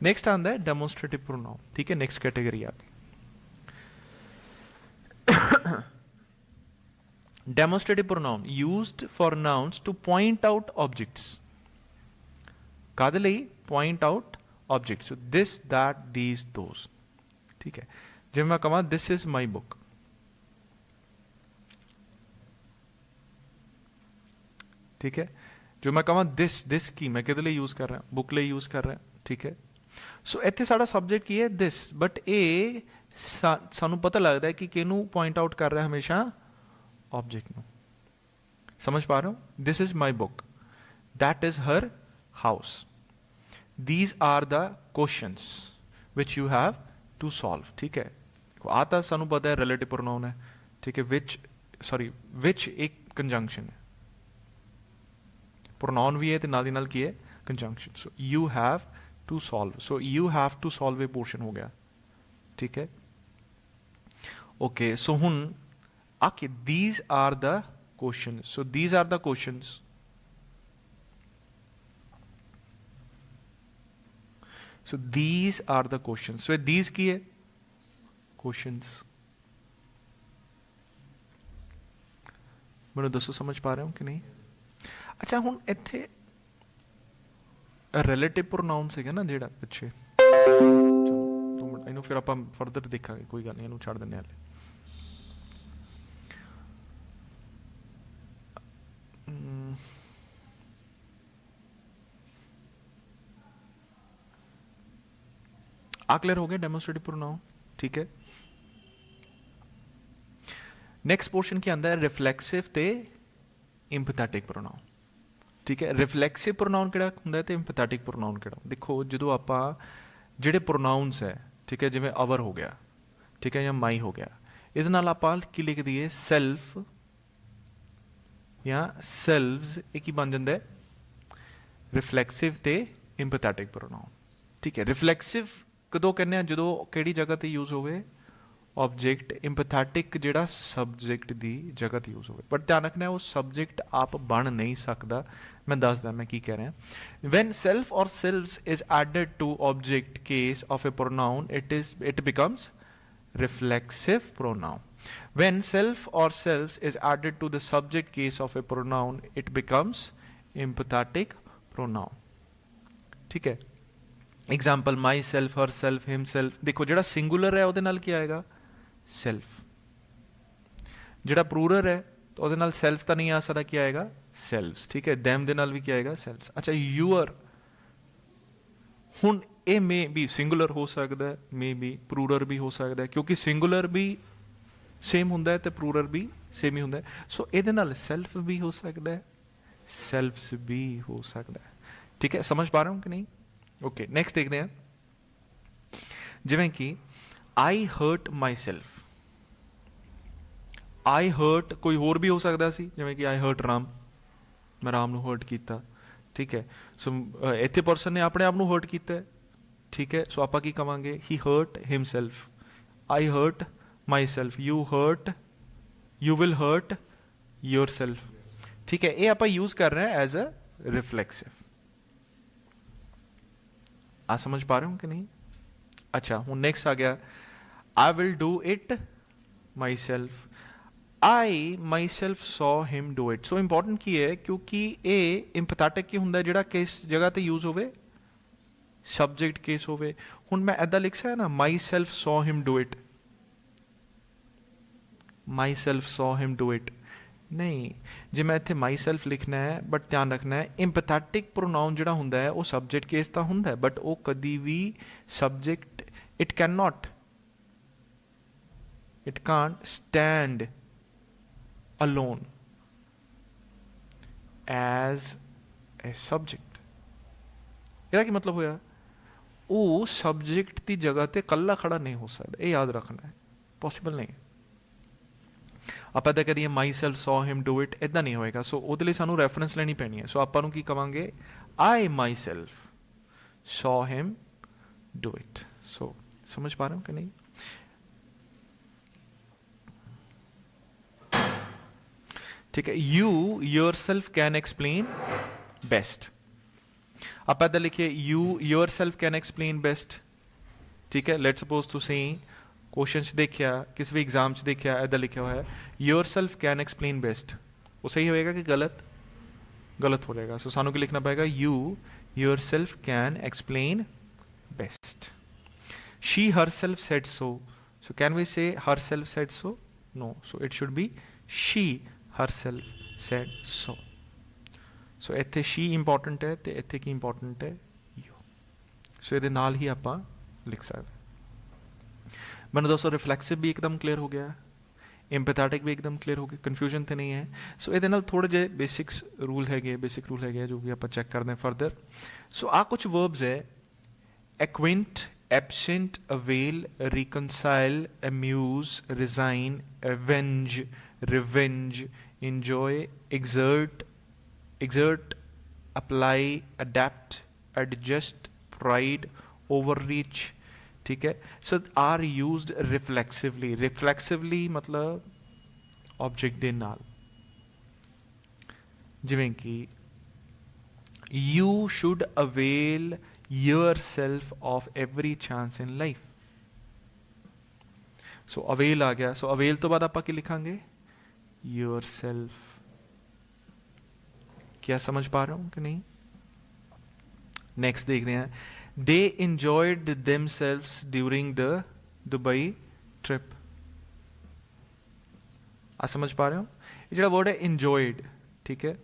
Next आंदा है demonstrative pronoun, ठीक है, नेक्स्ट कैटेगरी आ गई। Demonstrative pronoun used for nouns to point out objects, कादे लई? Point out objects, this that these those, ठीक है। जिवें मैं कहां दिस इज माई बुक, ठीक है, जो मैं कहां दिस की मैं किहदे लई यूज कर रहा, बुक लई यूज कर रहा, ठीक है। सो इत्थे साडा सब्जेक्ट की है दिस, बट ये सानू पता लगता है कि किहनू पॉइंट आउट कर रहा है, हमेशा ऑब्जेक्ट नू। समझ पा रहे हो? This is my book, that is her house, these are the questions which you have to solve, ठीक है। आ तो सानू पता है रिलेटिव प्रोनाउन है, ठीक है, विच एक कंजंक्शन है, प्रोनाउन भी है तो नाल दी नाल की है conjunction. So you have to solve, so you have to solve a portion हो गया, ठीक है। ओके, सो हुन आके these are the question, so these are the questions, so these are the questions. So these की है questions. मैनू दसो समझ पा रहे हो कि नहीं? अच्छा हुन इत्थे रिलेटिव प्रोनाउन है ना जिहड़ा पिछे, चलो 2 मिनट इनू फिर आपां फर्दर देखांगे, कोई गल नहीं, इनू छड्ड दिंदे हाले। आ क्लियर हो गया डेमोस्ट्रेटिव प्रोनाउन, ठीक है। नेक्स्ट पोर्शन के अंदर रिफ्लेक्सिव ते इंपैथेटिक प्रोनाउन, ठीक है। रिफ्लैक्सिव प्रोनाउन किहड़ा हुंदा है ते इंपैथेटिक प्रोनाउन किहड़ा? देखो जो आपां जिहड़े प्रोनाउंस है, ठीक है, जिवें अवर हो गया, ठीक है, या माई हो गया, इहदे नाल आपां की लिख दईए सैल्फ या सैल्व्स, ये की बन जांदा है रिफ्लैक्सिव ते इंपैथेटिक प्रोनाउन, ठीक है। रिफ्लैक्सिव कदों कहने जो किहड़ी जगह ते यूज होवे? ऑब्जेक्ट। इंपैथेटिक जिहड़ा सबजैक्ट की जगह ते यूज होवे, पर ध्यान रखना वो सबजैक्ट आप बन नहीं सकता। मैं दसदा मैं की कह रहा। वैन सेल्फ और selves is added to object case of a pronoun it becomes reflexive pronoun. When self or selves is added to the subject case of a pronoun, it becomes empathetic pronoun, ठीक है। Example my self, her self, himself. देखो जो singular है वो क्या आएगा? Self. जो plural है तो वो सेल्फ तो नहीं आ सकता, क्या आएगा? सेल्व्स, ठीक है। दैम दे नाल भी क्या आएगा? सेल्व्स। अच्छा यूअर, हुण ये मे भी सिंगुलर हो सकता है, मे भी प्लूरल भी हो सकता है, क्योंकि सिंगुलर भी सेम होंदा है तो प्लूरल भी सेम ही होंदा है। सो ये नाल सेल्फ भी हो सकता है, सेल्फ्स भी हो सकता है, ठीक है। समझ पा रहे हो कि नहीं? ओके, नेक्स्ट देखते हैं। जिवें कि I hurt myself, I hurt कोई होर भी हो सकता सी, जिवें कि आई हर्ट राम, मैं राम नूं हर्ट कीता, ठीक है। सो इत्थे परसन ने अपने आप नूं हर्ट कीता, ठीक है। सो आपां की कहांगे? He hurt himself. I hurt myself, you will hurt yourself, ठीक है। ये आप यूज कर रहे हैं एज अ रिफ्लेक्सिव। आ समझ पा रहे हो कि नहीं? अच्छा हूँ नेक्स्ट आ गया, I will do it my self, I myself saw him do it. So important की है क्योंकि ये इंपैथेटिक की हुंदा जिहड़ा किस जगह ते यूज होवे? सबजैक्ट केस होवे। हुण मैं ऐदा लिख सकदा ना, my self saw him do it, my self saw him do it नहीं। जे मैं इत्थे माई सेल्फ लिखना है, बट ध्यान रखना है इंपैथेटिक प्रोनाउन जिहड़ा हुंदा है वो सबजैक्ट केस तो हुंदा है, बट वो कदी भी subject it can not, it can't stand alone as a subject. इहदा की मतलब होया? वो सबजैक्ट की जगह ते कल्ला खड़ा नहीं हो सकता, ये याद रखना है, पॉसिबल नहीं। आप इदा करिए my self saw him do it, इदा नहीं होएगा। सो वो लिए सानू रैफरेंस लेनी पैनी है। सो आपां नू की कवांगे? I myself saw him do it. So समझ पा रहे हो कि नहीं? ठीक है। You yourself can explain best. ਆਪਾਂ ਇੱਦਾਂ ਲਿਖੀਏ you yourself can explain best. ਠੀਕ ਹੈ, ਲੈਟ ਸਪੋਜ਼ ਤੁਸੀਂ क्वेश्चन च देखिया, किसी भी एग्जाम च देखिया, इधर लिखा हुआ है your self can explain best, वो सही होएगा कि गलत? गलत हो जाएगा। सो सानू की लिखना पड़ेगा you yourself can explain best. She herself said so, so can we say herself said so? No, so it should be she herself said so. So इत्थे शी इंपॉर्टेंट है तो इत्थे की important है you. सो ये नाल ही आप लिख सकते। मैंने दोस्तों रिफ्लैक्सिव भी एकदम क्लियर हो गया, एम्पैथेटिक भी एकदम क्लियर हो गया, कन्फ्यूजन तो नहीं है। सो ये थोड़े जे बेसिक्स रूल है, बेसिक रूल है जो भी आप चेक करते हैं फर्दर। सो आ कुछ वर्ब्स है, acquaint, absent, avail, reconcile, amuse, resign, avenge, revenge, enjoy, exert, apply, adapt, adjust, pride, overreach। ठीक है, सो आर यूज्ड रिफ्लैक्सिवली। रिफ्लैक्सिवली मतलब ऑब्जेक्ट दे नाल, जिवें कि you should avail yourself of every chance in life. So avail आ गया, so avail तो बाद आप लिखांगे योर सेल्फ। क्या समझ पा रहा हूं कि नहीं? नेक्स्ट देखते हैं, they enjoyed themselves during the Dubai trip। आ समझ पा रहे हो? ये जो वर्ड है enjoyed, ठीक है,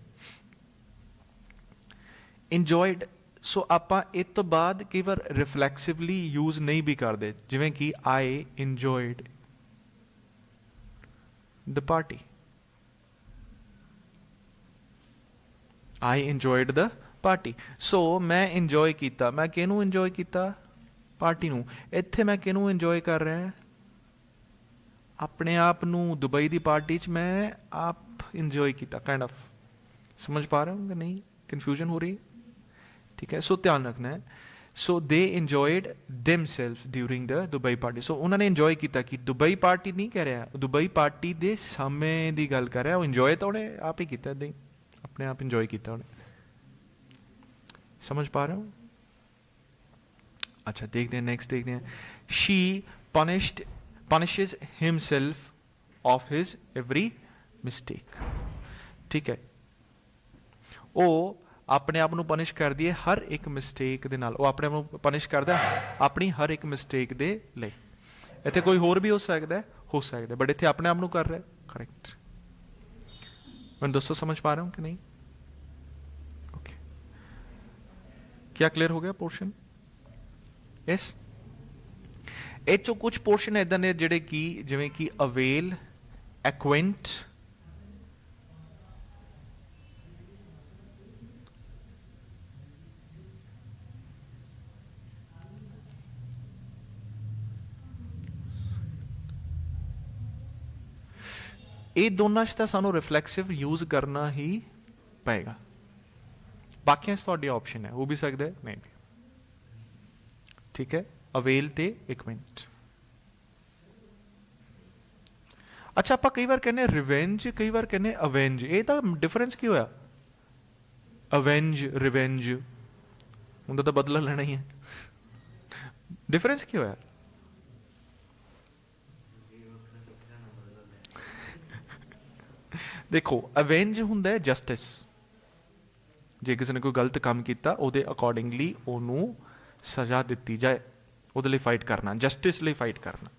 enjoyed। सो आप इस तो बाद कई बार रिफ्लैक्सिवली यूज नहीं भी करते, जिवें कि I enjoyed the party, I enjoyed the party. So मैं इंजॉय किया, मैं किनू इंजॉय किया? पार्टी नू। इत्थे मैं किनू इंजॉय कर रहा है? अपने आप नू। दुबई दी पार्टी च मैं आप इंजॉय किया, काइंड ऑफ। समझ पा रहे हो कि नहीं? कंफ्यूजन हो रही? ठीक है, सो ध्यान रखना है। So they enjoyed themselves during the Dubai party. So उन्होंने इंजॉय किया कि दुबई पार्टी नहीं कह रहा, दुबई पार्टी दे समय की गल कर रहा। वो इंजॉय तो उन्हें आप ही किया, अपने आप इंजॉय किया उन्हें। समझ पा रहे हो? अच्छा, देखते हैं नेक्स्ट, देखते हैं। She punishes himself of his every mistake. ठीक है, वो अपने आप को पनिश कर दिए हर एक मिस्टेक दे नाल। वो अपने आप को पनिश करता अपनी हर एक मिस्टेक दे लई। इत्थे कोई होर भी हो सकता है, बट इत्थे अपने आप को कर रहा है। करेक्ट। मैं दोस्तों समझ पा रहा हूं कि नहीं? क्या क्लियर हो गया पोर्शन? यस। ਇਹ ਚੋਂ कुछ पोर्शन इदां ने ਜਿਹੜੇ कि जिवें कि अवेल, एक्विंट, ਇਹ ਦੋਨਾਂ 'ਚ ਤਾਂ ਸਾਨੂੰ ਰਿਫਲੈਕਸਿਵ ਯੂਜ਼ ਕਰਨਾ ਹੀ ਪਏਗਾ। बाकियां थोड़ी ऑप्शन है, हो भी सकता है नहीं भी। ठीक है, अवेल ते इक्विंट। अच्छा, आप कई बार कहने रिवेंज, कई बार कहने अवेंज। ये तो डिफरेंस की होया? अवेंज, रिवेंज, उनका तो बदला लेना ही है। डिफरेंस की होया? देखो, अवेंज हुंदा है जस्टिस। जे किसी ने कोई गलत काम किया, ਉਹਦੇ ਅਕੋਰਡਿੰਗਲੀ ਉਹਨੂੰ सज़ा दी जाए, ਉਹਦੇ ਲਈ फाइट करना, जस्टिस ਲਈ फाइट करना।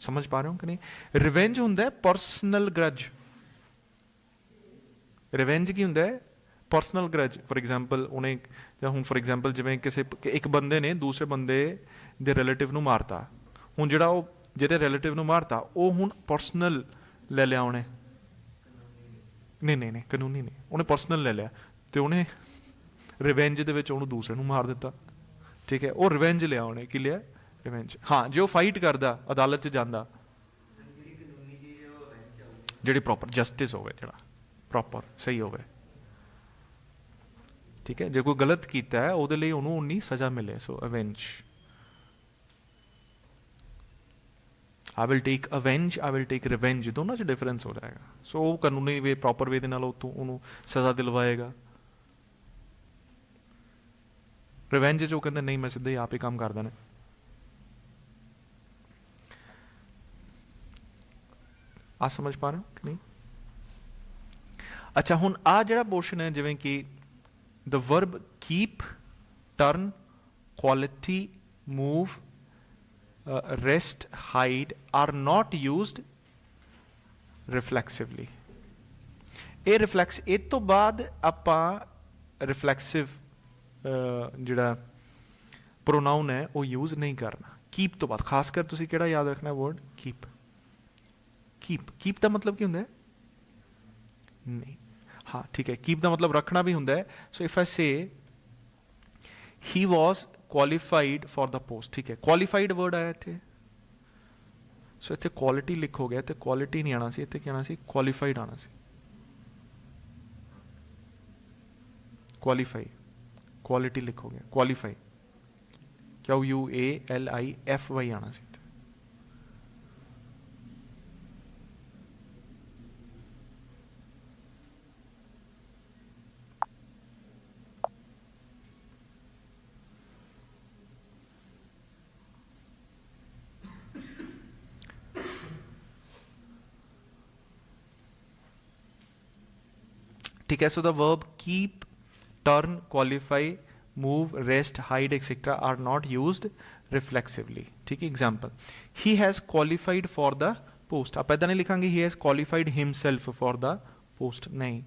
समझ पा रहे हो कि नहीं? रिवेंज ਹੁੰਦਾ ਹੈ पर्सनल ग्रज। रिवेंज ਕੀ ਹੁੰਦਾ ਹੈ? Personal grudge. फॉर एग्जाम्पल उन्हें ਜਾਂ ਹੁਣ फॉर एग्जाम्पल ਜਿਵੇਂ ਕਿਸੇ ਇੱਕ ਬੰਦੇ ਨੇ ਦੂਸਰੇ ਬੰਦੇ ਦੇ ਰਿਲੇਟਿਵ ਨੂੰ ਮਾਰਤਾ। ਹੁਣ ਜਿਹੜਾ ਉਹ ਜਿਹਦੇ ਰਿਲੇਟਿਵ ਨੂੰ ਮਾਰਤਾ, ਉਹ ਹੁਣ पर्सनल ਲੈ ਲਿਆ ਉਹਨੇ। ਨਹੀਂ ਕਾਨੂੰਨੀ ਨਹੀਂ, ਉਹਨੇ पर्सनल ਲੈ ਲਿਆ ਤੇ ਉਹਨੇ ਰਿਵੈਂਜ ਦੇ ਵਿੱਚ ਉਹਨੂੰ ਦੂਸਰੇ ਨੂੰ ਮਾਰ ਦਿੱਤਾ। ਠੀਕ ਹੈ, ਉਹ ਰਿਵੈਂਜ ਲਿਆ ਉਹਨੇ। ਕੀ ਲਿਆ? ਰਿਵੈਂਜ। ਹਾਂ, ਜੇ ਉਹ ਫਾਈਟ ਕਰਦਾ, ਅਦਾਲਤ 'ਚ ਜਾਂਦਾ, ਜਿਹੜੀ ਪ੍ਰੋਪਰ ਜਸਟਿਸ ਹੋਵੇ, ਜਿਹੜਾ ਪ੍ਰੋਪਰ ਸਹੀ ਹੋਵੇ। ਠੀਕ ਹੈ, ਜੇ ਕੋਈ ਗਲਤ ਕੀਤਾ ਹੈ ਉਹਦੇ ਲਈ ਉਹਨੂੰ ਉਨੀ ਸਜ਼ਾ ਮਿਲੇ। So avenge. I will take avenge, I will take revenge. दोनों च डिफरेंस हो जाएगा। सो वो कानूनी वे, प्रॉपर वे दे नाल उतों उन्होंने सज़ा दिलवाएगा। ਰਿਵੈਂਜ 'ਚ ਉਹ ਕਹਿੰਦੇ ਨਹੀਂ ਮੈਂ ਸਿੱਧਾ ਹੀ ਆਪ ਹੀ ਕੰਮ ਕਰ ਦੇਣਾ। ਆ ਸਮਝ ਪਾ ਰਹੇ ਹੋ ਕਿ ਨਹੀਂ? ਅੱਛਾ, ਹੁਣ ਆ ਜਿਹੜਾ ਪੋਰਸ਼ਨ ਹੈ ਜਿਵੇਂ ਕਿ the verb keep, turn, quality, move, rest, hide are not used reflexively. ਇਹ ਰਿਫਲੈਕਸ, ਇਹ ਤੋਂ ਬਾਅਦ ਆਪਾਂ ਰਿਫਲੈਕਸਿਵ ਜਿਹੜਾ ਪ੍ਰੋਨਾਉਨ ਹੈ ਉਹ ਯੂਜ਼ ਨਹੀਂ ਕਰਨਾ ਕੀਪ ਤੋਂ ਬਾਅਦ। ਖਾਸ ਕਰ ਤੁਸੀਂ ਕਿਹੜਾ ਯਾਦ ਰੱਖਣਾ ਵਰਡ? ਕੀਪ। ਕੀਪ, ਕੀਪ ਦਾ ਮਤਲਬ ਕੀ ਹੁੰਦਾ ਹੈ? ਨਹੀਂ, ਹਾਂ ਠੀਕ ਹੈ, ਕੀਪ ਦਾ ਮਤਲਬ ਰੱਖਣਾ ਵੀ ਹੁੰਦਾ ਹੈ। ਸੋ if I say he was qualified for the post, ठीक है, ਕੁਆਲੀਫਾਈਡ ਵਰਡ ਆਇਆ ਇੱਥੇ। ਸੋ ਇੱਥੇ ਕੁਆਲਿਟੀ ਲਿਖੋਗੇ ਤੇ ਕੁਆਲਿਟੀ ਨਹੀਂ ਆਣਾ ਸੀ, ਇੱਥੇ ਕੀ ਆਣਾ ਸੀ? ਕੁਆਲੀਫਾਈਡ ਆਣਾ ਸੀ। ਕੁਆਲੀਫਾਈ, ਕੁਆਲਿਟੀ ਲਿਖੋਗੇ, ਕੁਆਲੀਫਾਈ, QUALIFY ਆਣਾ ਸੀ। ठीक है, so the verb keep, turn, qualify, move, rest, hide, etc. are not used reflexively. ठीक है, example, he has qualified for the post। आप ऐसा नहीं लिखांगे he has qualified himself for the post, नहीं,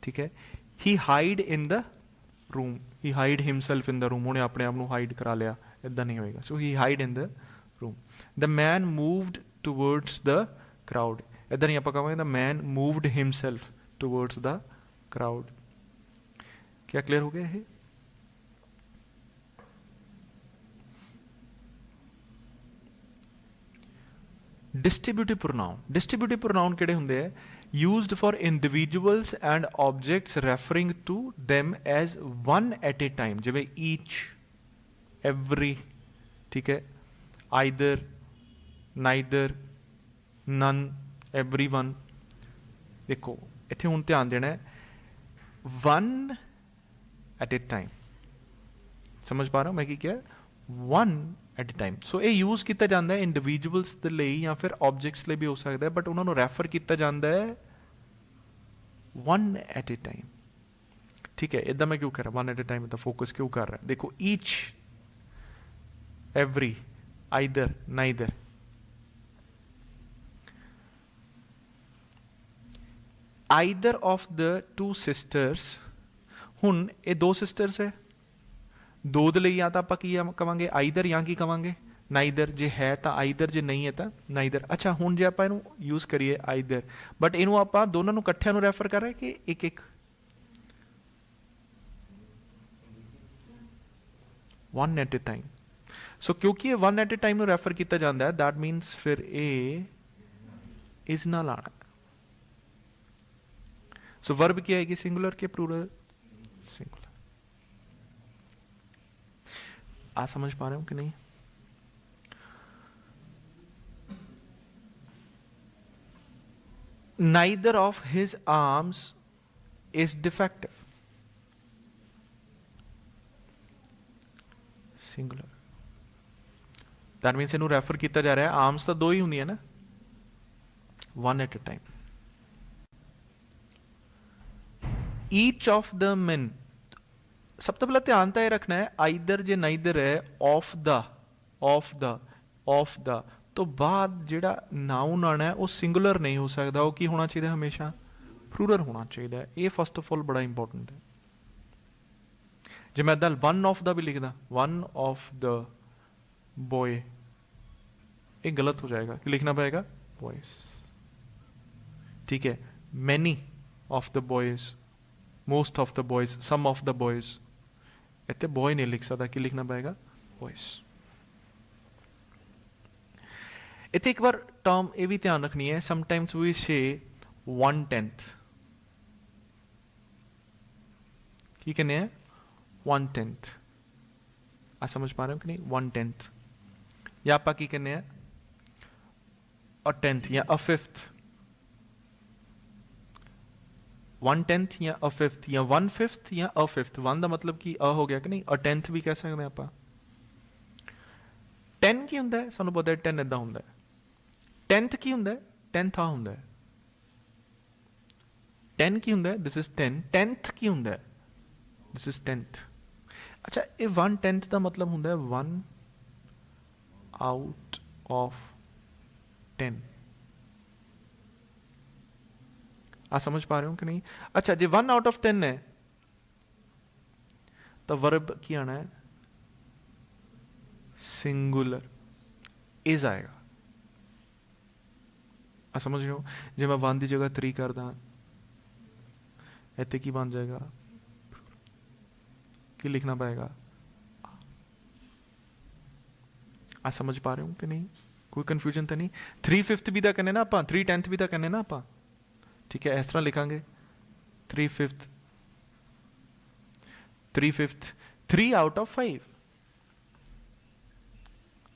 ठीक है। he hide in the room, he hide himself in the room, उन्हें अपने आप को hide करा लिया, ऐसा नहीं होएगा। so he hide in the room। the man moved towards the crowd, ऐसा नहीं आप कहेंगे the man moved himself towards the crowd. क्या क्लियर हो गया है? डिस्ट्रीब्यूटिव प्रोनाउन, डिस्ट्रीब्यूटिव प्रोनाउन किहड़े हुंदे है? Used for individuals and objects referring to them as one at a time, जिवें ईच, एवरी, ठीक है, आइदर, नाइदर, नन, एवरीवन। देखो इत्थे हुण ध्यान देना है, वन एट ए टाइम। समझ पा रहा हूँ मैं कि क्या? One at a time. So ये यूज किया जाता है इंडिविजुअल्स के लिए या फिर ऑब्जेक्ट्स लिए भी हो सकता है, बट उन्होंने रैफर किया जाता है वन एट ए टाइम। ठीक है, इदा मैं क्यों कर रहा वन एट ए टाइम, इतना फोकस क्यों कर रहा है? देखो each, every, either, neither, either of the two sisters. हुण ये दो सिस्टर्स है, दो दे लई या तो आपां की कवांगे आइदर या की कवांगे नाइदर। जे है तो आइदर, जे नहीं है तो नाइदर। अच्छा, हुण जे आपां इहनूं यूज करिए आइदर, बट इहनूं आपां दोनों नूं इकट्ठिआं नूं रैफर कर रहे कि एक एक? One at a time. So क्योंकि ये वन एट ए टाइम नूं रैफर किया जाता है, दैट मीनस फिर ए इज नाल आना। सो वर्ब क्या आएगी? सिंगुलर के प्लूरल? सिंगुलर। आ समझ पा रहे हो कि नहीं? Neither of his arms is defective, singular. That means इनू रैफर किया जा रहा है, आर्म्स तो दो ही होंगी है ना, one at a time. Each of the men, सब तो पहले ध्यान तो यह रखना है आइदर जे नाइदर है, of the, of the, of the तो बाद जिहड़ा नाउन आना है वो सिंगुलर नहीं हो सकता, वो की होना चाहिए? हमेशा प्लूरल होना चाहिए। ये फर्स्ट ऑफ ऑल बड़ा इंपॉर्टेंट है। जे मैं इदा वन ऑफ द भी लिखदा, वन ऑफ द बॉय, ये गलत हो जाएगा, कि लिखना पड़ेगा बॉयज। ठीक है, many of the boys, most of the boys, some of the boys, इतने बॉय नहीं लिख सकता, कि लिखना पड़ेगा बॉयज। इतने एक बार टर्म ये भी ध्यान रखनी है, समटाइम्स वी से 1/10, की कहने हैं 1/10। आ समझ पा रहे हो कि नहीं? 1/10 या आप की कहने हैं अ 10th या अ 5th। 1/10 या अ फिफ्थ या 1/5 या अ फिफ्थ। 1 का मतलब कि अ हो गया कि नहीं, अ 10th भी कह सकते हैं आप। 10 की होंगे सानू पता है 10 इदा होंगे। 10th की होंगे 10th आ होंगे। 10 की होंगे दिस इज 10। 10th की होंगे दिस इज 10th। अच्छा ये 1/10 का मतलब होंगे 1 आउट ऑफ 10। आ समझ पा रहे हो कि नहीं? अच्छा जो 1 आउट ऑफ 10 है तो वर्ब की आना है सिंगुलर, इज आएगा। आ समझ रहे हो? जो मैं 1 की जगह 3 कर दा, इतने की बन जाएगा, कि लिखना पड़ेगा। आ समझ पा रहे हो कि नहीं? कोई कंफ्यूजन तो नहीं? 3/5 भी तो करने ना आप, 3/10 भी तो करने ना आप। ठीक है, इस तरह लिखांगे 3/5, 3/5, 3 आउट ऑफ 5।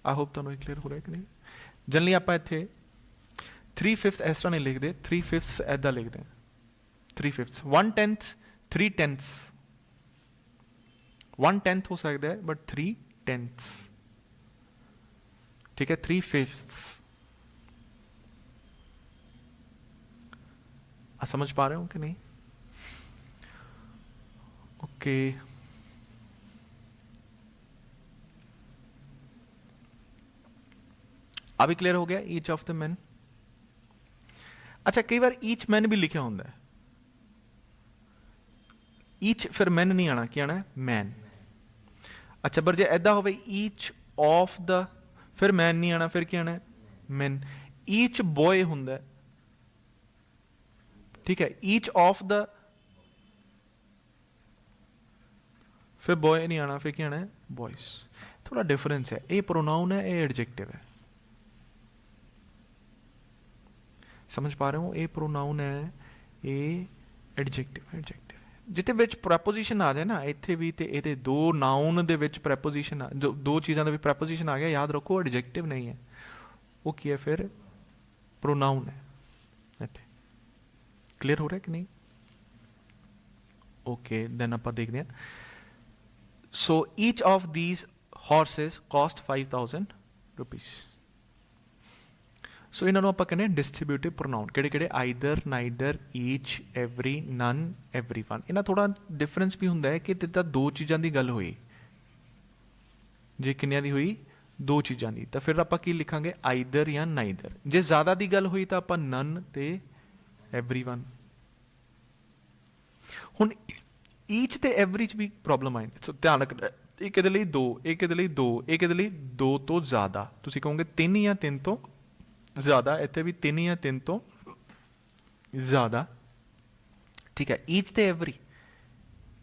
आई होप तुम क्लीयर हो रहा है कि नहीं? जनरली आप इतने 3/5 इस तरह नहीं लिखते, 3/5 ऐदा लिखते हैं। 3/5 1/10, 3/10, 1/10 हो सकता है बट 3/10। ठीक है, 3/5। समझ पा रहे हो कि नहीं? ओके अभी क्लियर हो गया ईच ऑफ द मैन। अच्छा कई बार ईच मैन भी लिखा होंगे, ईच फिर मैन नहीं आना, क्या आना है? मैन। अच्छा पर जो ऐदा हो ईच ऑफ द, फिर मैन नहीं आना, फिर क्या आना है? मैन। ईच बॉय होंगे, ठीक है, ईच ऑफ द, फिर बॉय नहीं आना, फिर क्या आना है? बॉयज। थोड़ा डिफरेंस है, ये प्रोनाउन है, ये एडजेक्टिव है। समझ पा रहे हो? ये प्रोनाउन है, ये एडजेक्टिव एडजेक्टिव जिते विच प्रैपोजिशन आ जाए ना, इत्थे भी ते इहदे दो नाउन दे विच प्रैपोजिशन जो दो चीज़ों दे विच प्रैपोजिशन आ गया, याद रखो एडजेक्टिव नहीं है, वो की है फिर? प्रोनाउन है। इत्थे क्लियर हो रहा है कि नहीं? ओके देन आप देखते हैं। So each of these horses cost 5,000 rupees. So इन्होंने आप कहने डिस्ट्रीब्यूटिव प्रोनाउन किहड़े किहड़े? Either, neither, each, every, none, every one. इन्हां थोड़ा डिफरेंस भी हुंदा है कि जिद्दां दो चीज़ों की गल हुई, जे किन्नियां दी हुई? दो चीज़ों की, तो फिर आप की लिखांगे? आइदर या नाइदर। जे ज़्यादा की गल हुई तो आप नन ते एवरी वन। हुण ईच ते एवरी च भी प्रॉब्लम आई, सो ध्यान रखना, एक इहदे लई दो, एक इहदे लई दो, एक इहदे लई दो तो ज़्यादा। तुसीं कहोगे 3 या 3 तो ज़्यादा, इतने भी 3 या 3 तो ज़्यादा। ठीक है, ईच ते एवरी,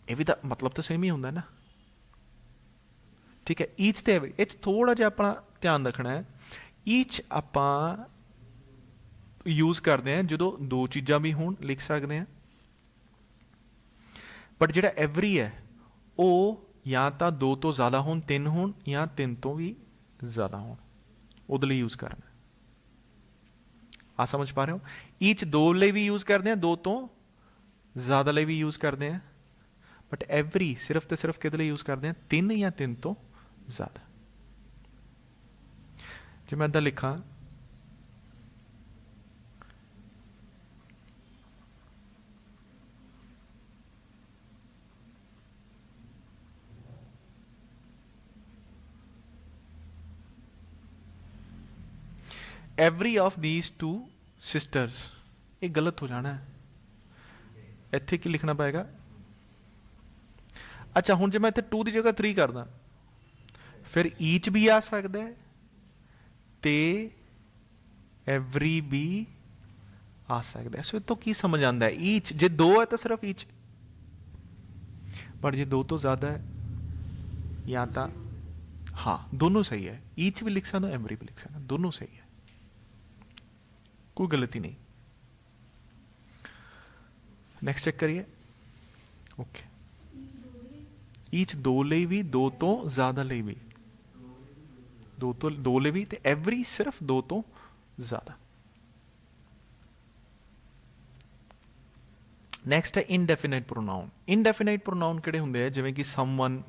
ये भी तो मतलब तो सेम ही होंगे ना। ठीक है, ईच ते एवरी, ये थोड़ा जिहा अपना ध्यान रखना है। ईच आप यूज करते हैं जो दो चीज़ां भी होण, लिख सकते हैं, बट जिहड़ा एवरी है वो या तो दो तो ज़्यादा होण, 3 होण, या 3 तो भी ज़्यादा होण, उहदे लई यूज करना। आ समझ पा रहे हो? ईच दो लिए भी यूज करते हैं, दो तो ज़्यादा लिए भी यूज करते हैं, बट एवरी सिर्फ तो सिर्फ किहदे लई यूज करते हैं? 3 या 3 तो ज़्यादा। जो मैं इदा लिखा, every of these two sisters, ये गलत हो जाना है। इत्थे की लिखना पएगा? अच्छा हुण जे मैं इत्थे 2 की जगह 3 करदा, फिर ईच भी आ सकता है ते एवरी भी आ सकता है। सो तो की समझ आता है? ईच जे दो है तो सिर्फ ईच, बट जे दो तो ज़्यादा है या तो, हाँ दोनों सही है, ईच भी लिख सकते, एवरी भी लिख सकते, दोनों सही है, कोई गलती नहीं। नेक्स्ट चेक करिए। ओके, ईच दो ले भी, दो तो ज़्यादा ले भी, दो तो दो ले भी, ते एवरी सिर्फ दो तो ज़्यादा। ਨੈਕਸਟ ਹੈ ਇਨਡੈਫੀਨਾਈਟ ਪ੍ਰੋਨਾउन। ਇਨਡੈਫੀਨਾਈਟ ਪ੍ਰੋਨਾउन ਕਿਹੜੇ ਹੁੰਦੇ ਆ, ਜਿਵੇਂ ਕਿ ਸਮਵਨ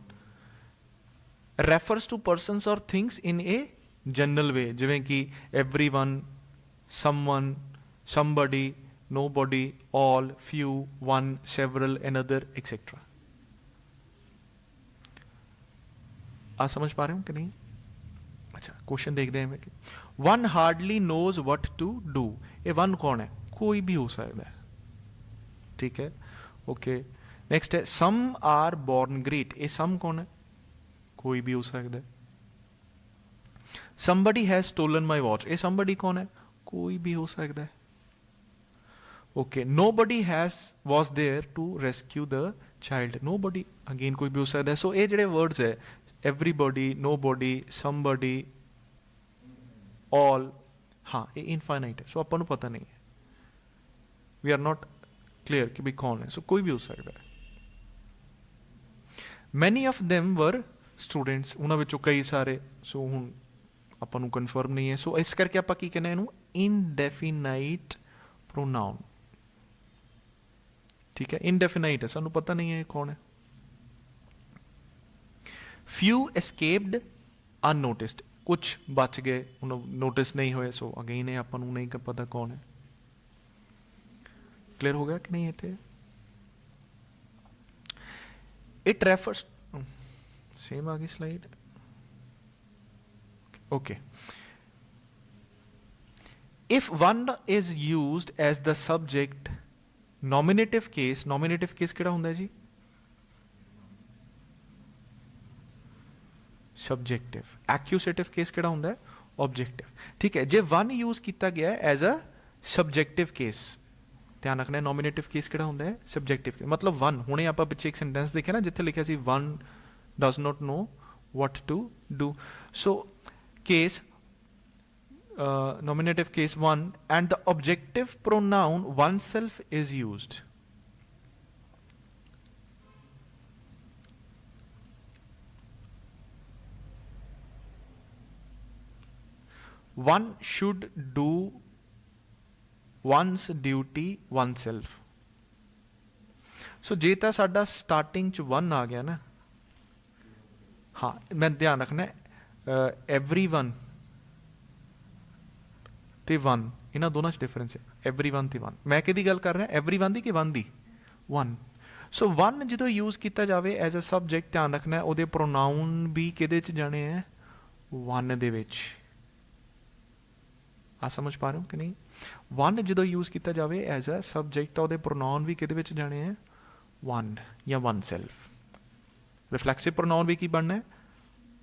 ਰੈਫਰਸ ਟੂ ਪਰਸਨਸ ਔਰ ਥਿੰਗਸ ਇਨ ਏ ਜਨਰਲ ਵੇ, ਜਿਵੇਂ ਕਿ everyone, someone, somebody, nobody, all, few, one, several, another, etc. आ समझ पा रहे हो कि नहीं? अच्छा, क्वेश्चन देखते हैं कि one hardly knows what to do. ये वन कौन है? कोई भी हो सकता है, ठीक है, ओके। नेक्स्ट है सम आर बॉर्न ग्रेट। ये सम कौन है? कोई भी हो सकता है। somebody has stolen my watch। ये somebody कौन है? कोई भी हो सकता है, okay. nobody was there to rescue the child। nobody again कोई भी हो सकता है। सो ये ਜਿਹੜੇ वर्ड्स है everybody, nobody, somebody, all, हाँ ये इनफाइनाइट है, सो अपन पता नहीं है, वी आर नॉट क्लियर कि भी कौन है, सो कोई भी हो सकता है। Many of them were students, उन्होंने विचों कई सारे, सो हुण ਆਪਾਂ ਨੂੰ ਕਨਫਰਮ ਨਹੀਂ ਹੈ, ਸੋ ਇਸ ਕਰਕੇ ਆਪਾਂ ਕੀ ਕਹਿੰਦੇ ਇਹਨੂੰ ਇਨਡੈਫੀਨਾਈਟ ਪ੍ਰੋਨਾउन, ठीक है। इनडेफिनाइट है, सानू पता नहीं है कौन है। फ्यू एस्केप्ड अननोटिस्ड, कुछ बच गए, नोटिस नहीं हुए, सो अगेन अपन नहीं पता कौन है। क्लियर हो गया कि नहीं? इतने इट रेफर्स, सेम आ गई slide, okay. If one is used as the subject, nominative case, nominative case किहड़ा हुंदा है जी? सब्जेक्टिव। एक्यूसेटिव केस किहड़ा हुंदा है? ऑब्जेक्टिव, ठीक है। जे वन यूज किया गया है एज अ सब्जेक्टिव केस, ध्यान रखना है, नॉमिनेटिव केस किहड़ा हुंदा है? Subjective case. मतलब वन, हुणे आपां पिछे एक सेंटेंस देखिया ना जिथे लिखिया सी one does not know what to do, so case nominative case one, and the objective pronoun oneself is used। one should do one's duty oneself। so जे तां साडा starting च one आ गया ना, हाँ मैं ध्यान रखना है, everyone ਤੇ वन, ਇਹਨਾਂ ਦੋਨਾਂ 'ਚ डिफरेंस है। एवरीवन ਤੇ वन, मैं किहदी गल कर रहा, एवरीवन ਦੀ कि वन ਦੀ? वन। सो वन ਜਦੋਂ यूज किया जाए एज अ सबजैक्ट, ध्यान रखना ਉਹਦੇ प्रोनाउन भी किहदे 'ਚ जाने हैं? वन ਦੇ ਵਿੱਚ। आ समझ पा रहे हो कि नहीं? वन ਜਦੋਂ यूज किया जाए एज अ सबजैक्ट, ਉਹਦੇ प्रोनाउन भी किहदे ਵਿੱਚ जाने हैं? वन या वन सैल्फ। रिफ्लैक्सिव प्रोनाउन भी की बनना है?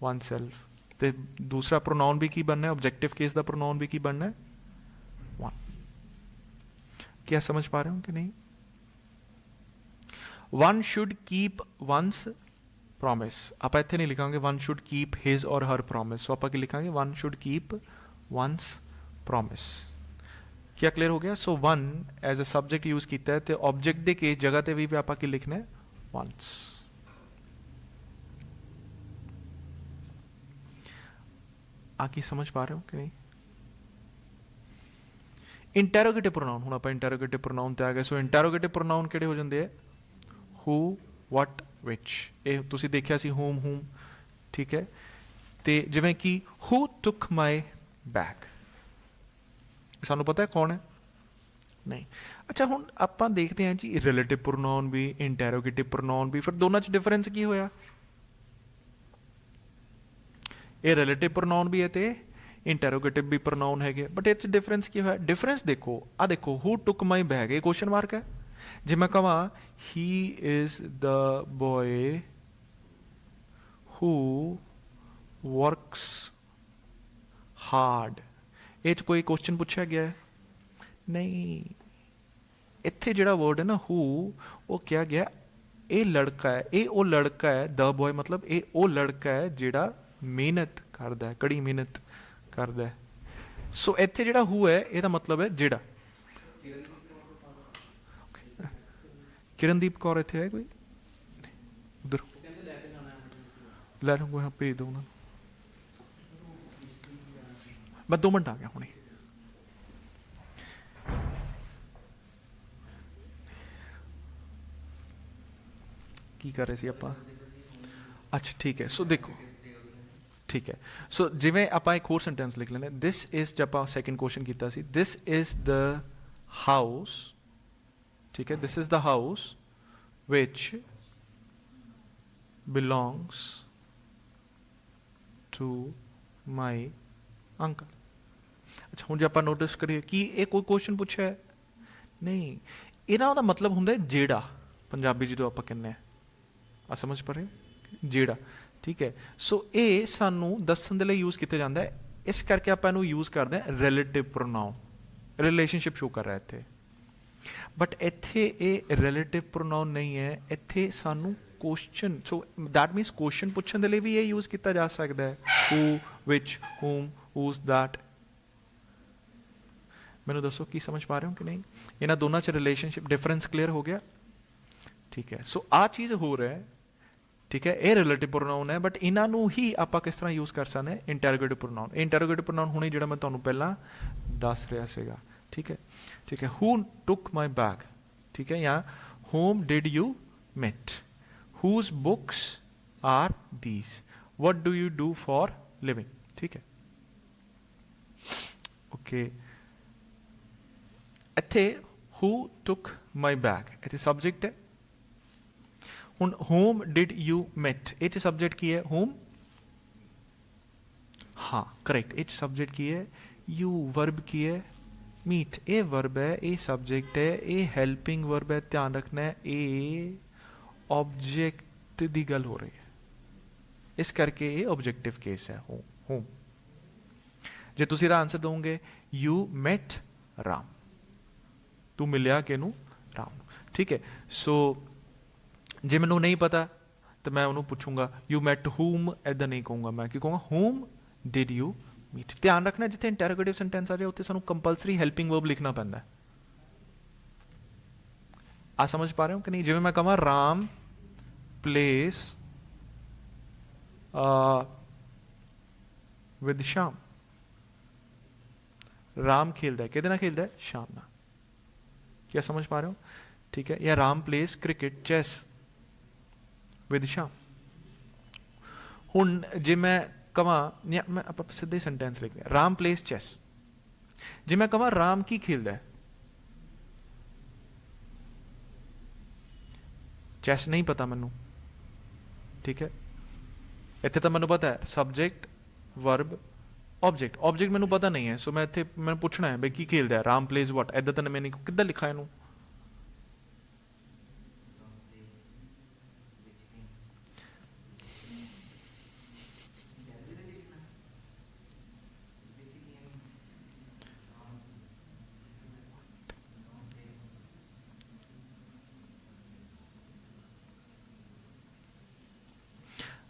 One self. तो दूसरा प्रोनाउन भी की बनना है, ऑब्जेक्टिव केस का प्रोनाउन भी की बनना है? वन। क्या समझ पा रहे हो कि नहीं? One should keep one's promise. आप इतने नहीं लिखांगे वन शुड कीप हिज और हर प्रॉमिस, सो आप लिखांगे one should keep one's promise. क्या क्लियर हो गया? So one as a subject use किया है, तो ऑब्जेक्ट के केस जगह पर भी आप लिखना है? वंस। आके समझ पा रहे हो कि नहीं? इंटैरोगेटिव प्रोनाउन, हुण आपां इंटैरोगेटिव प्रोनाउन ते आ गए। सो इंटैरोगेटिव प्रोनाउन किहड़े हो जांदे आ? हू, वट, विच। ये तुसीं देखिया सी होम, हूम, ठीक है। ते जिवें कि हू टुक माई बैग, सानूं पता है कौन है? नहीं। अच्छा हुण आपां देखते हैं जी रिलेटिव प्रोनाउन भी, इंटैरोगेटिव प्रोनाउन भी, फिर दोनों च डिफरेंस की होया? ये रिलेटिव प्रोनाउन भी है तो इंटैरोगेटिव भी प्रोनाउन है, बट इस डिफरेंस की है? डिफरेंस देखो, आ देखो हू टुक माई बैग, ये क्वेश्चन मार्क है। जे मैं कहा he is the boy who works hard, ये कोई क्वेश्चन पूछा गया है? नहीं। इत्थे जिहड़ा वर्ड है ना हू, वो क्या गया? ये लड़का है, ये वो लड़का है, द बॉय मतलब ये वो लड़का है जिहड़ा मेहनत करता है, कड़ी मेहनत करता है। सो इत्थे जिहड़ा हू है ਇਹਦਾ मतलब है जिहड़ा। किरणदीप कौर इत्थे है कोई? उधर लै लो, भेज दो उन्होंने। मैं 2 मिनट आ गया हुणे। कर रहे सी आपां? अच्छा ठीक है, सो देखो ठीक है, सो जिवें आपां एक होर सेंटेंस लिख लेने, दिस इज जब आपां सैकेंड क्वेश्चन कीता सी, दिस इज द हाउस, ठीक है, this is the house which belongs to my uncle. अच्छा हुण जे आपां नोटिस करिए कि ये कोई क्वेश्चन पूछा है नहीं, इन्हां दा मतलब हुंदा है जेड़ा, पंजाबी जदों आपां कहने आ समझ पा रहे हो, जेड़ा, ठीक है। सो ये सानू दस्सण दे लई यूज़ किया जाता है, इस करके आपां इहनूं यूज़ करते हैं रिलेटिव प्रोनाउन, रिलेशनशिप शो कर रहा है इत्थे। बट इत्थे ये रिलेटिव प्रोनाउन नहीं है, इत्थे सानू question, so that means question पूछण दे लई भी ये यूज़ किया जा सकता है, who, which, whom, whose, that. मैनू दसो की समझ पा रहे हो कि नहीं? इन्हां दोनों च रिलेशनशिप डिफरेंस क्लीयर हो गया, ठीक है। सो आ चीज़ हो रहा है, ठीक है, ये रिलेटिव प्रोनाउन है, बट इन्हों ही आप किस तरह यूज़ कर सकते हैं, इंटैरोगेटिव प्रोनाउन। इंटैरोगेटिव प्रोनाउन होने जो मैं तुम्हें पहला दस रहा सीगा, ठीक है, ठीक है। हू टुक माई बैग, ठीक है, या whom did you meet, whose books are these, what do you do for living, ठीक है, ओके। इत्थे हू टुक माई बैग, इत्थे सब्जेक्ट है। हुण होम डिड यू मीट, ये सब्जेक्ट की है, होम, हाँ करेक्ट, ये सब्जेक्ट की है, यू वर्ब की है, मीट ये वर्ब है, ये सब्जेक्ट है, ये हेल्पिंग वर्ब है, ध्यान रखना है, ये ऑब्जेक्ट की गल हो रही है, इस करके ये ऑब्जेक्टिव केस है, होम। जे तुसीं इहदा आंसर दोगे, यू मेट राम, तू मिलिया किनू, राम, ठीक है। सो जे मैनू नहीं पता तो मैं उन्होंने पूछूंगा यू मैट हूम, ऐदा नहीं कहूँगा मैं, कि कहूँगा हूम डिड यू मीट। ध्यान रखना जिथे इंटैरोगेटिव सेंटेंस आ जाए उत्थे सानू कंपलसरी हेल्पिंग वर्ब लिखना पैंदा है। आ समझ पा रहे हो कि नहीं? जिवें मैं कहां राम प्लेस विद श्याम, राम खेलता है, किहदे नाल खेलता है, श्याम नाल, क्या समझ पा रहे हो, ठीक है। या Ram place cricket, chess with Shyam. हुण जे मैं कहां, या मैं आप सीधे सेंटेंस लिखते हैं, राम प्लेस चैस, जे मैं कहां राम की खेलता है, चैस नहीं पता मैनू, ठीक है। इत्थे तो मैनू पता है सब्जेक्ट वर्ब ऑब्जेक्ट, ऑब्जेक्ट मैनू पता नहीं है, सो मैं इत्थे मैं पूछना है भाई की खेलता है, राम प्लेस वट, ऐदा तो मैं नहीं किद्दां लिखा इनू,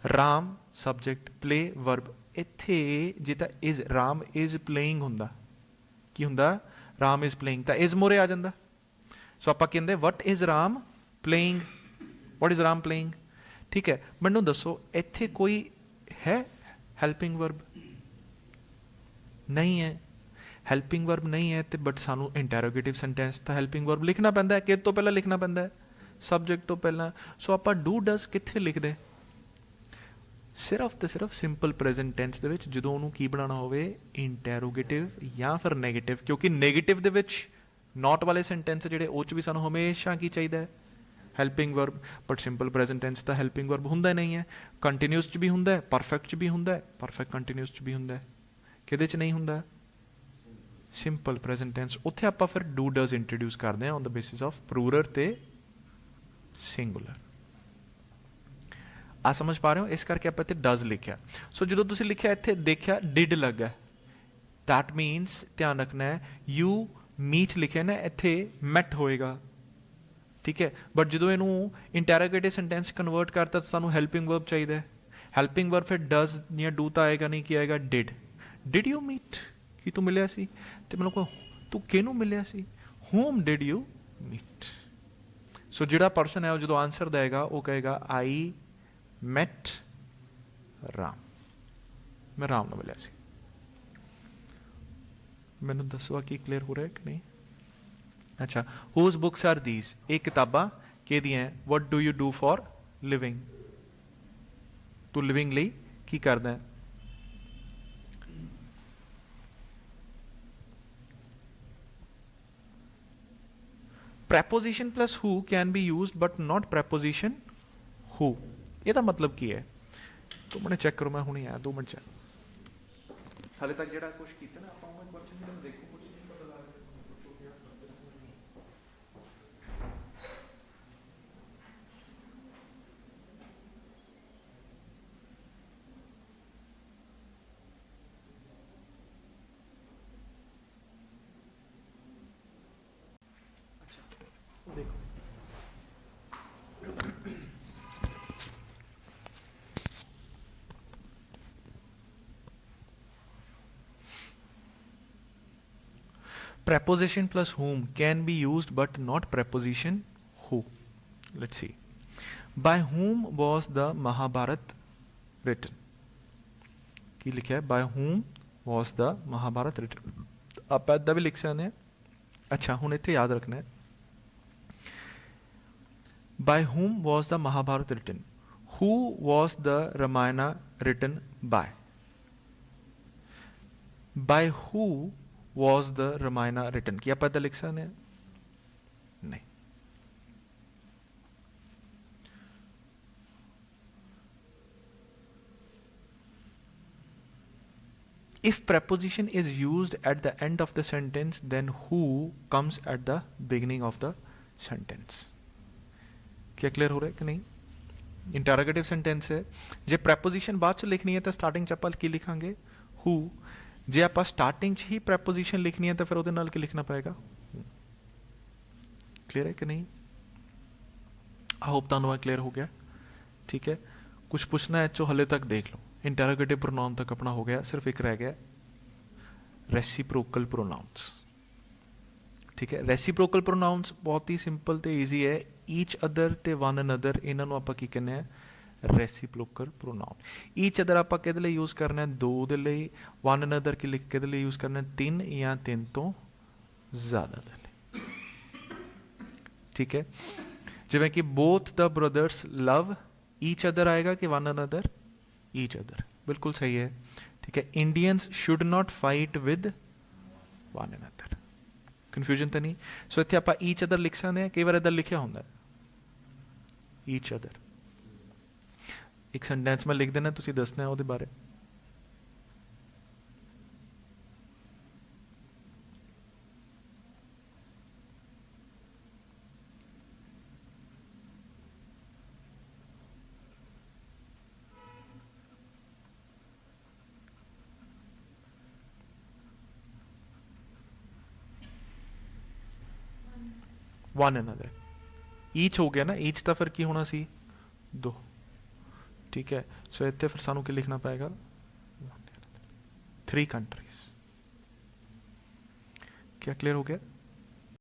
राम सब्जेक्ट प्ले वर्ब, इत्थे जिता इज, राम इज प्लेइंग हुंदा, की हुंदा, राम इज प्लेइंग, तो इज मोरे आ जांदा। सो आपां कहंदे what is Ram playing, what is Ram playing, ठीक है। मैनू दसो इत्थे कोई है हेल्पिंग वर्ब, नहीं है, हेल्पिंग वर्ब नहीं है, तो बट सानू इंटैरोगेटिव सेंटेंस तो हेल्पिंग वर्ब लिखना पैंदा है, कि तो पहला लिखना पैंदा है, सब्जेक्ट तो पहला। सो आपां डू डज कित्थे लिखदे, सिर्फ तो सिर्फ सिंपल प्रेजेंट टेंस दे विच जदों उहनूं की बनाना होवे, इंटैरोगेटिव या फिर नेगेटिव, क्योंकि नेगेटिव दे विच नॉट वाले सेंटेंस जिहड़े उह च भी सानूं हमेशा की चाहिदा है, helping verb, but simple present tense तो हेल्पिंग वर्ब हुंदा नहीं है। कंटीन्यूअस च भी हुंदा है, परफेक्ट च भी हुंदा है, परफेक्ट कंटीन्यूअस च भी हुंदा है, किहदे च नहीं हुंदा, सिंपल प्रेजेंट टेंस। उत्थे आपां फिर डू डज इंट्रोड्यूस करदे हां on the basis of plural ते सिंगुलर। आ समझ पा रहे हो, इस करके आप इत्थे डज लिखिया। सो जो तुसीं लिखिया इत्थे देखिया डिड लगा, दैट मीनस ध्यान रखना है यू मीट लिखे ना, इत्थे मैट होएगा, ठीक है। बट जो इनू इंटैरोगेटिव सेंटेंस कन्वर्ट करता तो सानू हेल्पिंग वर्ब चाहिए, हेल्पिंग वर्ब फिर डज या डू तो आएगा नहीं, कि आएगा डिड, डिड यू मीट, कि तू मिलिया सी, ते मतलब को तू किनू मिलिया सी, होम डिड यू मीट। सो जिहड़ा परसन है वो जो आंसर देगा वो कहेगा आई met राम, मैं राम नाल मिलिया सी। मैनू दसो कि क्लीयर हो रहा है कि नहीं? अच्छा, whose books are these, ये किताबां किहदियां हैं, what do you do for living, ਤੂੰ ਲਿਵਿੰਗ ਲਈ ਕੀ ਕਰਦਾ ਹੈ? Preposition plus who can be used but not preposition who. ਇਹਦਾ ਮਤਲਬ ਕੀ ਹੈ? 2 ਮਿੰਟ ਚੈੱਕ ਕਰੋ, ਮੈਂ ਹੁਣੇ ਆਇਆ, 2 ਮਿੰਟ ਚੈੱਕ। ਹਾਲੇ ਤੱਕ ਜਿਹੜਾ ਕੁਝ ਕੀਤਾ ਨਾ ਆਪਾਂ, ਉਹ ਕੁਐਸਚਨ ਨੂੰ ਦੇਖੋ, ਕੁਝ ਨਹੀਂ ਪਤਾ ਲੱਗ ਰਿਹਾ, ਪੁੱਛੋ ਕਿਆ ਸਮਝ ਨਹੀਂ। ਅੱਛਾ ਦੇਖੋ, preposition plus whom can be used but not preposition who. Let's see. By whom was the Mahabharat written? ਕੀ ਲਿਖਿਆ ਹੈ? By whom was the Mahabharat written? ਆਪਾਂ ਇੱਦਾਂ ਵੀ ਲਿਖ ਸਕਦੇ ਹਾਂ। ਅੱਛਾ, ਹੁਣ ਇੱਥੇ ਯਾਦ ਰੱਖਣਾ ਹੈ, by whom was the Mahabharat written? Who was the Ramayana written by? By who was the Ramayana written? ਕੀ ਆਪਾਂ ਇੱਦਾਂ ਲਿਖ ਸਕਦੇ ਹਾਂ? ਨਹੀਂ। If preposition is used at the end of the sentence, then who comes at the beginning of the sentence. क्या clear हो रहा है कि नहीं? इंटरोगेटिव सेंटेंस है, जे प्रैपोजिशन बाद च लिखनी है तो स्टार्टिंग च ਆਪਾਂ ਕੀ ਲਿਖਾਂਗੇ? who। ਜੇ ਆਪਾਂ ਸਟਾਰਟਿੰਗ 'ਚ ਹੀ ਪ੍ਰੈਪੋਜੀਸ਼ਨ ਲਿਖਣੀ ਹੈ ਤਾਂ ਫਿਰ ਉਹਦੇ ਨਾਲ ਕੀ ਲਿਖਣਾ ਪਏਗਾ? ਕਲੀਅਰ ਹੈ ਕਿ ਨਹੀਂ? ਆਈ ਹੋਪ ਤੁਹਾਨੂੰ ਇਹ ਕਲੀਅਰ ਹੋ ਗਿਆ। ਠੀਕ ਹੈ, ਕੁਛ ਪੁੱਛਣਾ ਹੈ ਚੋ ਹਲੇ ਤੱਕ ਦੇਖ ਲਓ। ਇੰਟਰੋਗੇਟਿਵ ਪ੍ਰੋਨਾउन ਤੱਕ ਆਪਣਾ ਹੋ ਗਿਆ, ਸਿਰਫ ਇੱਕ ਰਹਿ ਗਿਆ ਰੈਸੀਪ੍ਰੋਕਲ ਪ੍ਰੋਨਾउंस। ਠੀਕ ਹੈ, ਰੈਸੀਪ੍ਰੋਕਲ ਪ੍ਰੋਨਾउंस ਬਹੁਤ ਹੀ ਸਿੰਪਲ ਤੇ ਈਜ਼ੀ ਹੈ। ਈਚ ਅਦਰ ਤੇ ਵਨ ਅਨਦਰ, ਇਹਨਾਂ ਨੂੰ ਆਪਾਂ ਕੀ ਕਹਿੰਦੇ ਆ? ਰੈਸੀਪ੍ਰੋਕਲ ਪ੍ਰੋਨਾउन। ਈਚ ਅਦਰ ਆਪਾਂ ਕਿਹਦੇ ਲਈ ਯੂਜ਼ ਕਰਨਾ? 2 ਦੇ ਲਈ। ਵਨ ਅਨਦਰ ਕੀ ਲਿਖ ਕਿਹਦੇ ਲਈ ਯੂਜ਼ ਕਰਨਾ? 3 ਜਾਂ 3 ਤੋਂ ਜ਼ਿਆਦਾ ਦੇ ਲਈ। ਠੀਕ ਹੈ, ਜਿਵੇਂ ਕਿ ਬੋਥ ਦ ਬ੍ਰਦਰਸ ਲਵ ਈਚ ਅਦਰ ਆਏਗਾ ਕਿ ਵਨ ਅਨਦਰ? ਈਚ ਅਦਰ, ਬਿਲਕੁਲ ਸਹੀ ਹੈ। ਠੀਕ ਹੈ, Indians should not fight with one another. Confusion ਤਾਂ ਨਹੀਂ? ਸੋ ਇੱਥੇ ਆਪਾਂ ਈਚ ਅਦਰ ਲਿਖ ਸਕਦੇ ਹਾਂ। ਕਈ ਵਾਰ ਇੱਦਾਂ ਲਿਖਿਆ ਹੁੰਦਾ ਈਚ ਅਦਰ। ਇੱਕ ਸੈਂਟੈਂਸ ਮੈਂ ਲਿਖ ਦੇਣਾ, ਤੁਸੀਂ ਦੱਸਣਾ ਉਹਦੇ ਬਾਰੇ। ਵਨ ਅਨਦਰ, ਈਚ ਹੋ ਗਿਆ ਨਾ, ਈਚ ਤਾਂ ਫਿਰ ਕੀ ਹੋਣਾ ਸੀ? 2। ठीक है, सो इतने फिर सानू क्या लिखना पाएगा? 3 कंट्रीज। क्या क्लियर हो गया?